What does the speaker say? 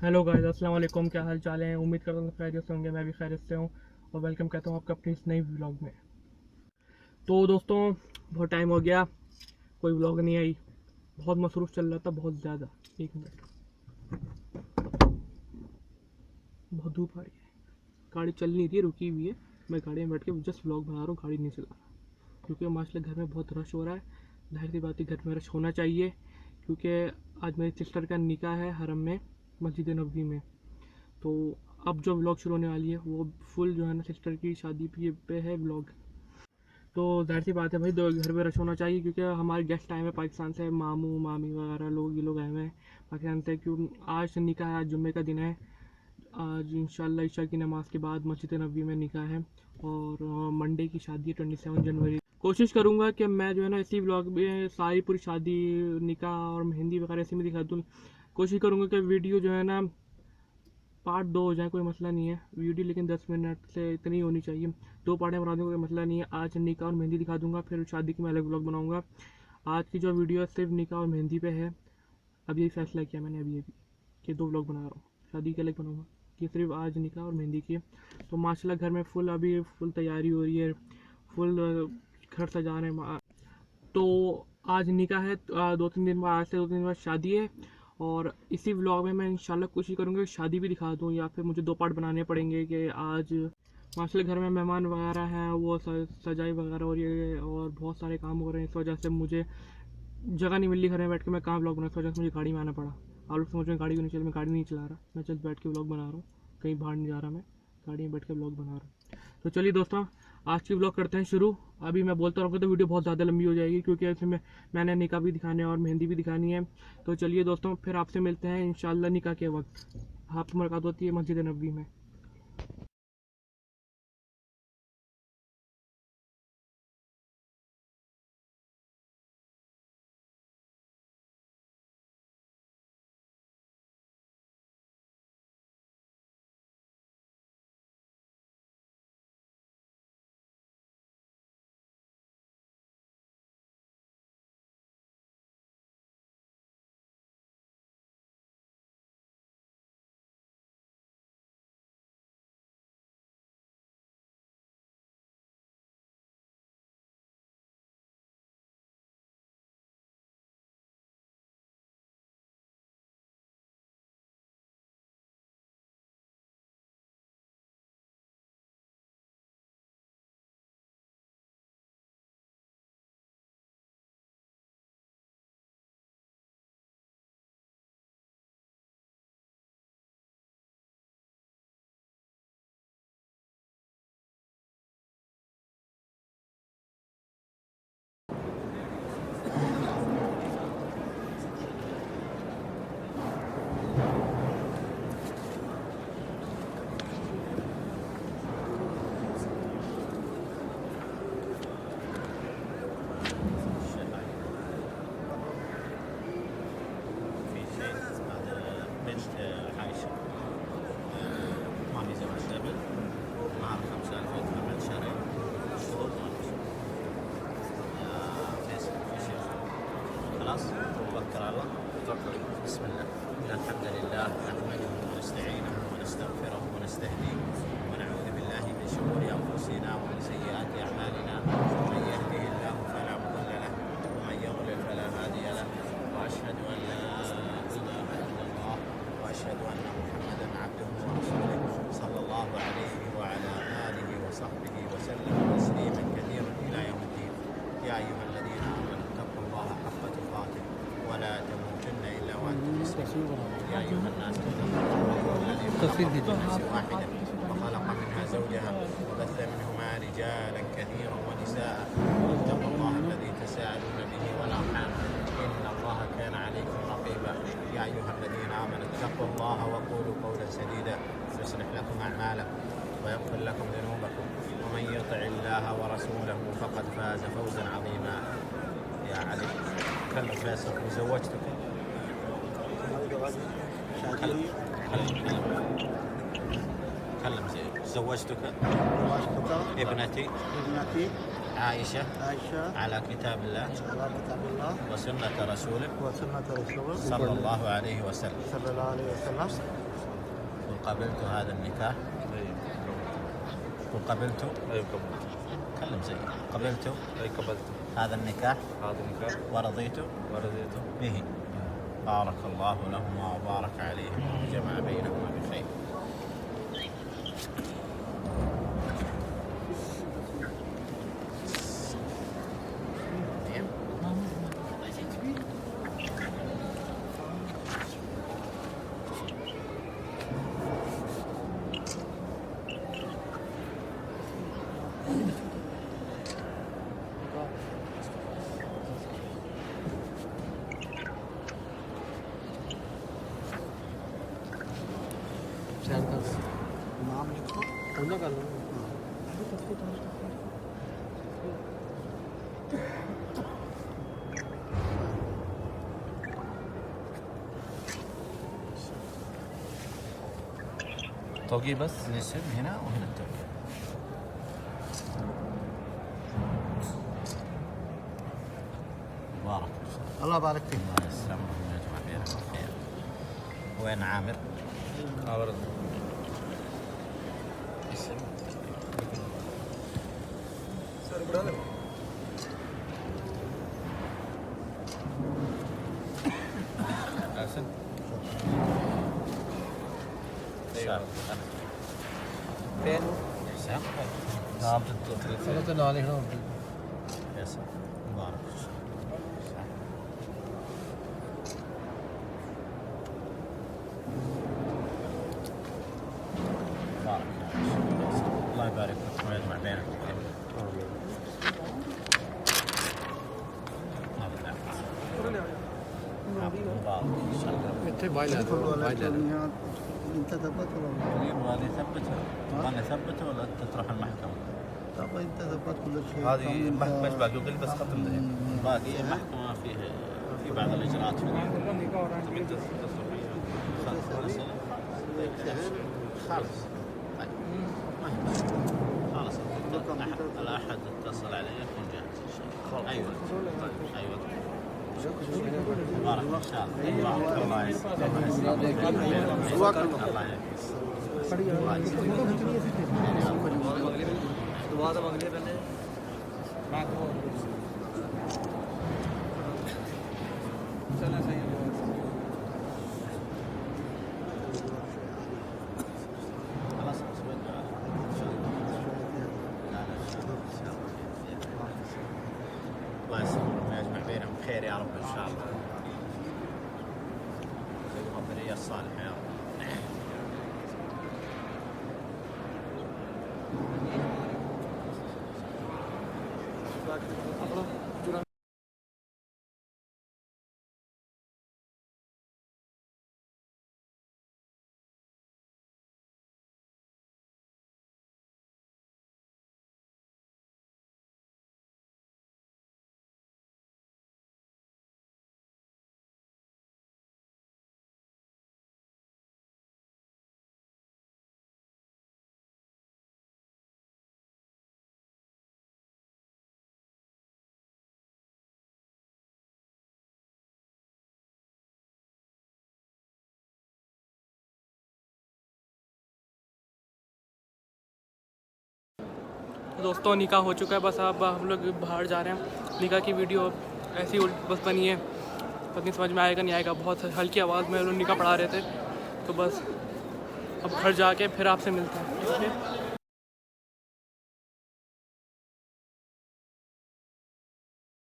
Hello guys, अस्सलाम वालेकुम। क्या हाल चाल है? उम्मीद करता हूँ खैरियत से होंगे। मैं भी खैरियत से हूँ और वेलकम कहता हूँ आपका अपनी इस नई व्लॉग में। तो दोस्तों, बहुत टाइम हो गया, कोई व्लॉग नहीं आई। बहुत मसरूफ़ चल रहा था, बहुत ज़्यादा। एक मिनट, बहुत धूप आ रही है, गाड़ी चल नहीं रही है, रुकी हुई है। मैं गाड़ी में बैठ के जस्ट व्लॉग बना रहा हूँ, गाड़ी नहीं चला रहा, क्योंकि माशाल्लाह घर में बहुत रश हो रहा है। जाहिर सी बात है, घर में रश होना चाहिए, क्योंकि आज मेरी सिस्टर का निकाह है हरम में, मस्जिद नबवी में। तो अब जो व्लॉग शुरू होने वाली है वो फुल जो है ना सिस्टर की शादी पे है व्लॉग। तो जाहिर सी बात है भाई, दो घर में रश होना चाहिए, क्योंकि हमारे गेस्ट आए हुए पाकिस्तान से, मामू मामी वगैरह लोग, ये लोग आए हुए हैं पाकिस्तान से। क्यों आज निकाह है, आज जुम्मे का दिन है। आज इंशाल्लाह ईशा की नमाज़ के बाद मस्जिद नबी में निकाह है और मंडे की शादी है 27 जनवरी। कोशिश करूँगा कि मैं जो है ना इसी व्लॉग में सारी पूरी शादी, निकाह और मेहंदी वगैरह इसी में दिखा दूँ। कोशिश करूँगा कि वीडियो जो है ना पार्ट 2 हो जाए, कोई मसला नहीं है वीडियो, लेकिन 10 मिनट से इतनी होनी चाहिए। 2 पार्टें बना दूँगा, कोई मसला नहीं है। आज निकाह और मेहंदी दिखा दूँगा, फिर शादी की मैं अलग व्लॉग बनाऊँगा। आज की जो वीडियो है सिर्फ निकाह और मेहंदी पे है। अभी फैसला किया मैंने अभी कि 2 व्लॉग बना रहा हूँ, शादी के अलग बनाऊँगा, कि सिर्फ आज निकाह और मेहंदी की। तो माशाल्लाह घर में फुल अभी फुल तैयारी हो रही है, फुल घर सजा रहे हैं। तो आज निकाह है, 2-3 दिन बाद, आज से 2-3 दिन बाद शादी है। और इसी व्लॉग में मैं इंशाल्लाह कोशिश करूँगा कि शादी भी दिखा दूँ, या फिर मुझे 2 पार्ट बनाने पड़ेंगे कि आज माशाल्लाह घर में मेहमान वगैरह हैं, वो सजाई वगैरह हो रही है और बहुत सारे काम हो रहे हैं। इस वजह से मुझे जगह नहीं मिल रही घर में बैठ के मैं कहाँ व्लॉग बना, इस वजह से मुझे गाड़ी में आना पड़ा। आप लोग समझ रहे हैं गाड़ी क्यों नहीं चल, मैं गाड़ी नहीं चला रहा, मैं जस्ट बैठ के व्लॉग बना रहा हूँ, कहीं बाहर नहीं जा रहा, मैं गाड़ी में बैठ के व्लॉग बना रहा हूँ। तो चलिए दोस्तों, आज की व्लॉग करते हैं शुरू। अभी मैं बोलता रहूँगा तो वीडियो बहुत ज़्यादा लंबी हो जाएगी, क्योंकि इसमें मैंने निकाह भी दिखाने और मेहंदी भी दिखानी है। तो चलिए दोस्तों, फिर आपसे मिलते हैं इंशाल्लाह निकाह के वक्त। आपसे मुलाकात होती है मस्जिद नबवी में। خلاص توكل على الله. بسم الله. إن الحمد لله نحمده ونستعينه ونستغفره ونستهديه ونعوذ بالله من شرور أنفسنا ومن سيئات أعمالنا. من يهده الله فلا مضل له ومن يضلل فلا هادي له. وأشهد أن لا إله إلا الله وأشهد أن محمدا عبده ورسوله صلى الله عليه وعلى آله وصحبه وسلم تسليما كثيرا إلى يوم الدين. يا أيها الذين آمنوا اتقوا الله حق تقاته ولا تموتن إلا وأنتم مسلمون. يا أيها الناس اتقوا ربكم الذي خلقكم من نفس واحدة وخلق منها زوجها وبث منهما رجالا كثيرا ونساء. واتقوا الله الذي تساءلون به والأرحام إن الله كان عليكم رقيبا. يا أيها الذين آمنوا اتقوا الله وقولوا قولا سديدا يصلح لكم أعمالكم ويغفر لكم ذنوبكم ومن يطع الله ورسوله فقد فاز فوزا عظيما. يا علي كلم فيصل وزوجتك. كلم زوجتك ابنتي عائشة على كتاب الله وسنة رسوله صلى الله عليه وسلم. قبلت هذا النكاح؟ وقبلت؟ أيوة قبلت. كلم زي قبلت؟ أي قبلت هذا النكاح؟ هذا النكاح ورضيت به. بارك الله لهما وبارك عليهما وجمع بينهما بخير. توقي بس. الاسم هنا وهنا التوقيع. بارك الله بارك فيك. الله يسلمك ويجمع بينكم خير. وين عامر؟ عامر اسم حسن. شاب. فين؟ حسام. نعم ثلاثة عليه هنا. يس مبارك. بارك الله يبارك لكم ويجمع بينكم خير. مبارك ان شاء الله. انت ثبت ولا يبغى يثبته؟ تبغى نثبته ولا تروح المحكمة؟ طب انت ثبت كل شيء. هذه محكمة ايش باقي؟ وقل بس ختم ذهن. باقي المحكمة في بعض الإجراءات خالص. خلاص الأحد اتصل علي يكون جاهز إن شاء الله. أيوة أيوة. بارك إن شاء الله. الله يسلمك. الله الله يسلمك ويجمع بينهم خير يا رب ان شاء الله. يجمع بالرياء الصالحه يا رب. दोस्तों निकाह हो चुका है, बस अब हम लोग बाहर जा रहे हैं। निकाह की वीडियो ऐसी बस बनी है, पता नहीं समझ में आएगा नहीं आएगा। बहुत हल्की आवाज़ में लोग निकाह पढ़ा रहे थे, तो बस अब घर जाके फिर आपसे मिलते हैं।